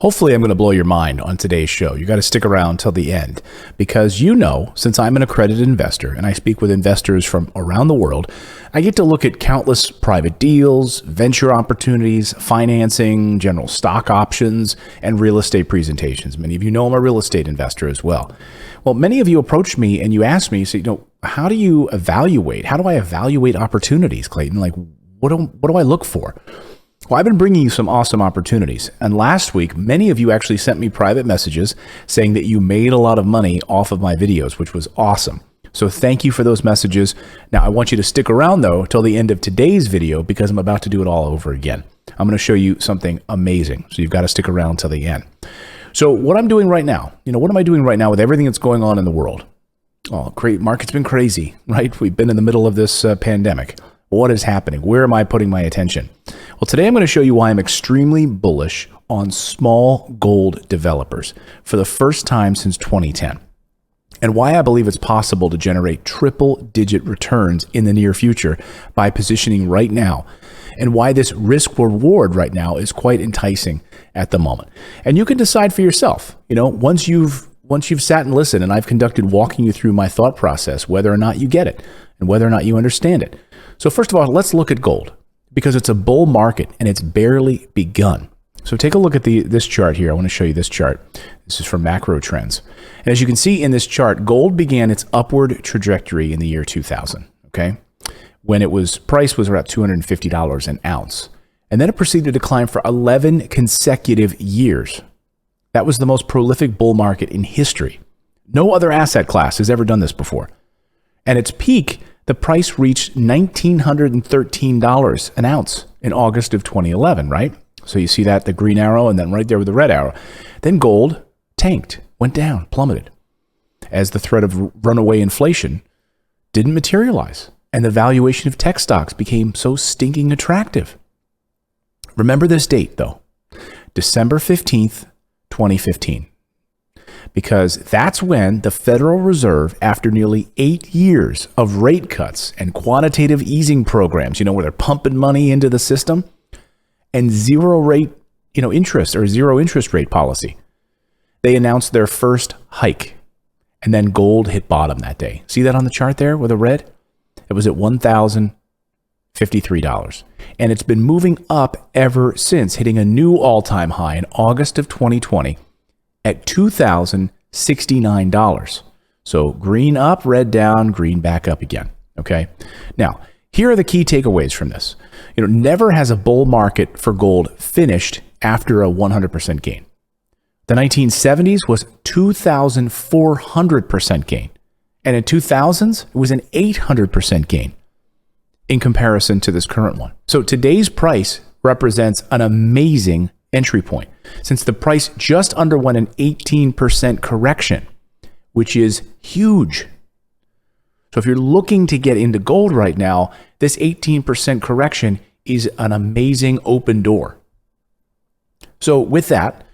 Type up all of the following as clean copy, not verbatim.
Hopefully I'm going to blow your mind on today's show. You got to stick around till the end because since I'm an accredited investor and I speak with investors from around the world, I get to look at countless private deals, venture opportunities, financing, general stock options, and real estate presentations. Many of you know I'm a real estate investor as well. Well, many of you approached me and you asked me, how do you evaluate? How do I evaluate opportunities, Clayton? Like, what do I look for? Well, I've been bringing you some awesome opportunities. And last week, many of you actually sent me private messages saying that you made a lot of money off of my videos, which was awesome. So thank you for those messages. Now, I want you to stick around, though, till the end of today's video because I'm about to do it all over again. I'm going to show you something amazing. So you've got to stick around till the end. So what I'm doing right now, what am I doing right now with everything that's going on in the world? Oh, great. Market's been crazy, right? We've been in the middle of this pandemic. What is happening? Where am I putting my attention? Well, today I'm going to show you why I'm extremely bullish on small gold developers for the first time since 2010, and why I believe it's possible to generate triple-digit returns in the near future by positioning right now, and why this risk-reward right now is quite enticing at the moment. And you can decide for yourself, once you've sat and listened, and I've conducted walking you through my thought process, whether or not you get it and whether or not you understand it. So first of all, let's look at gold because it's a bull market and it's barely begun. So take a look at this chart here. I want to show you this chart. This is from Macro Trends. And as you can see in this chart, gold began its upward trajectory in the year 2000, okay? When price was around $250 an ounce. And then it proceeded to climb for 11 consecutive years. That was the most prolific bull market in history. No other asset class has ever done this before. At its peak, the price reached $1,913 an ounce in August of 2011, right? So you see that, the green arrow, and then right there with the red arrow. Then gold tanked, went down, plummeted, as the threat of runaway inflation didn't materialize, and the valuation of tech stocks became so stinking attractive. Remember this date, though, December 15th, 2015. Because that's when the Federal Reserve, after nearly 8 years of rate cuts and quantitative easing programs, where they're pumping money into the system, and zero interest rate policy, they announced their first hike. And then gold hit bottom that day. See that on the chart there with the red? It was at $1,053. And it's been moving up ever since, hitting a new all-time high in August of 2020. At $2,069. So green up, red down, green back up again. Okay. Now, here are the key takeaways from this. Never has a bull market for gold finished after a 100% gain. The 1970s was 2,400% gain. And in 2000s, it was an 800% gain in comparison to this current one. So today's price represents an amazing entry point, since the price just underwent an 18% correction, which is huge. So if you're looking to get into gold right now, this 18% correction is an amazing open door. So with that,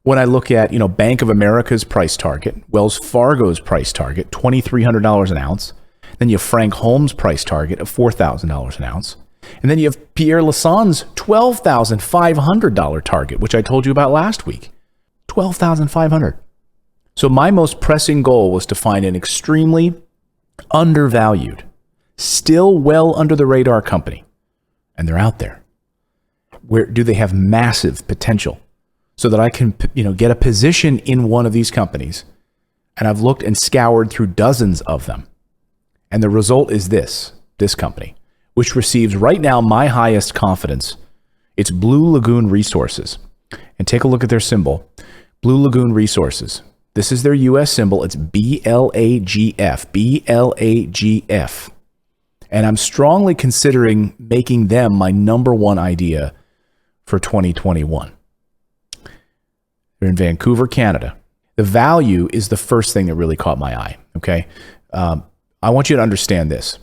when I look at, Bank of America's price target, Wells Fargo's price target, $2,300 an ounce, then you have Frank Holmes' price target of $4,000 an ounce, and then you have Pierre Lasson's $12,500 target, which I told you about last week. $12,500. So my most pressing goal was to find an extremely undervalued, still well under the radar company. And they're out there. Where do they have massive potential so that I can, get a position in one of these companies? And I've looked and scoured through dozens of them. And the result is this company, which receives right now my highest confidence. It's Blue Lagoon Resources. And take a look at their symbol, Blue Lagoon Resources. This is their US symbol. It's BLAGF, BLAGF. And I'm strongly considering making them my #1 idea for 2021. They're in Vancouver, Canada. The value is the first thing that really caught my eye, okay? I want you to understand this.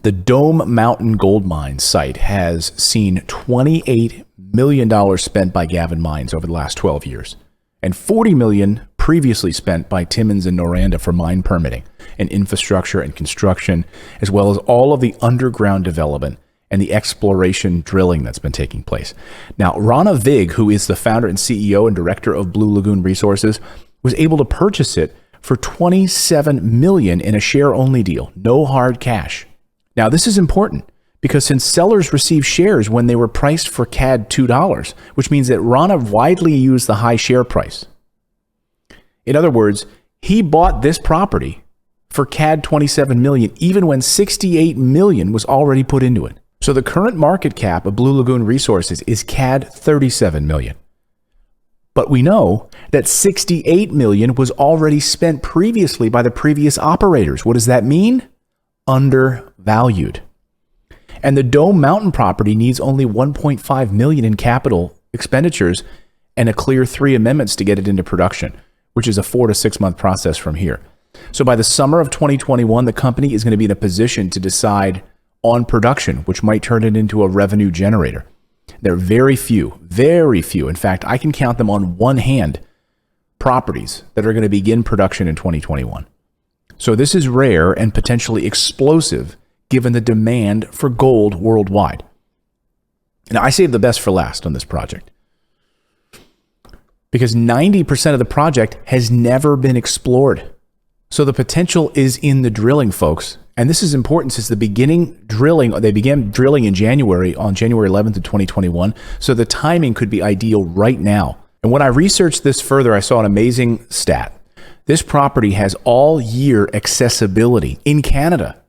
The Dome Mountain Gold Mine site has seen $28 million spent by Gavin Mines over the last 12 years, and $40 million previously spent by Timmins and Noranda for mine permitting and infrastructure and construction, as well as all of the underground development and the exploration drilling that's been taking place. Now, Rana Vig, who is the founder and CEO and director of Blue Lagoon Resources, was able to purchase it for $27 million in a share-only deal, no hard cash. Now, this is important because since sellers received shares when they were priced for CAD $2, which means that Rana widely used the high share price. In other words, he bought this property for CAD $27 million, even when $68 million was already put into it. So the current market cap of Blue Lagoon Resources is CAD $37 million. But we know that $68 million was already spent previously by the previous operators. What does that mean? Undervalued. And the Dome Mountain property needs only $1.5 million in capital expenditures and a clear 3 amendments to get it into production, which is a 4 to 6 month process from here. So by the summer of 2021, the company is going to be in a position to decide on production, which might turn it into a revenue generator. There are very few. In fact, I can count them on one hand, properties that are going to begin production in 2021. So this is rare and potentially explosive given the demand for gold worldwide. Now, I saved the best for last on this project because 90% of the project has never been explored. So the potential is in the drilling, folks. And this is important since they began drilling in January, on January 11th of 2021. So the timing could be ideal right now. And when I researched this further, I saw an amazing stat. This property has all year accessibility in Canada.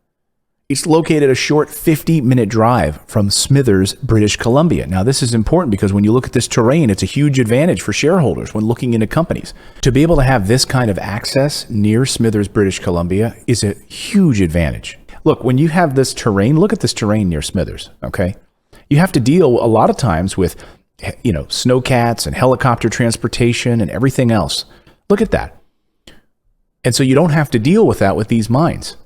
It's located a short 50-minute drive from Smithers, British Columbia. Now, this is important because when you look at this terrain, it's a huge advantage for shareholders when looking into companies. To be able to have this kind of access near Smithers, British Columbia is a huge advantage. Look, when you have this terrain, look at this terrain near Smithers, okay? You have to deal a lot of times with, snowcats and helicopter transportation and everything else. Look at that. And so you don't have to deal with that with these mines.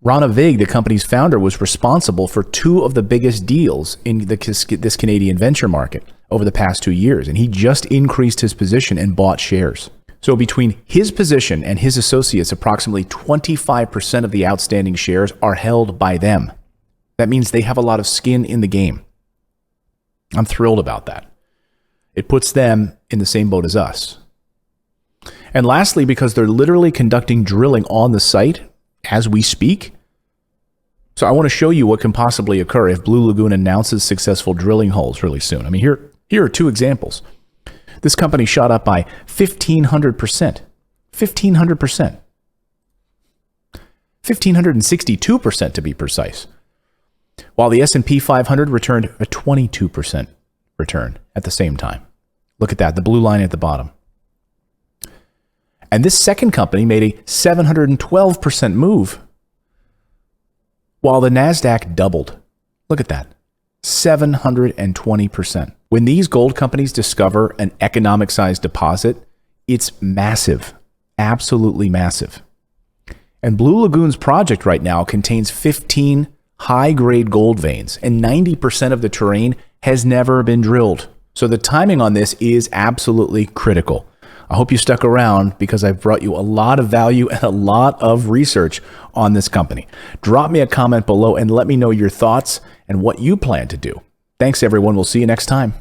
Rana Vig, the company's founder, was responsible for 2 of the biggest deals in this Canadian venture market over the past 2 years, and he just increased his position and bought shares. So between his position and his associates, approximately 25% of the outstanding shares are held by them. That means they have a lot of skin in the game. I'm thrilled about that. It puts them in the same boat as us. And lastly, because they're literally conducting drilling on the site as we speak. So I want to show you what can possibly occur if Blue Lagoon announces successful drilling holes really soon. I mean, here are 2 examples. This company shot up by 1,500%. 1,500%. 1,562% to be precise. While the S&P 500 returned a 22% return at the same time. Look at that, the blue line at the bottom. And this second company made a 712% move, while the NASDAQ doubled. Look at that, 720%. When these gold companies discover an economic-sized deposit, it's massive, absolutely massive. And Blue Lagoon's project right now contains 15 high-grade gold veins, and 90% of the terrain has never been drilled. So the timing on this is absolutely critical. I hope you stuck around because I've brought you a lot of value and a lot of research on this company. Drop me a comment below and let me know your thoughts and what you plan to do. Thanks, everyone. We'll see you next time.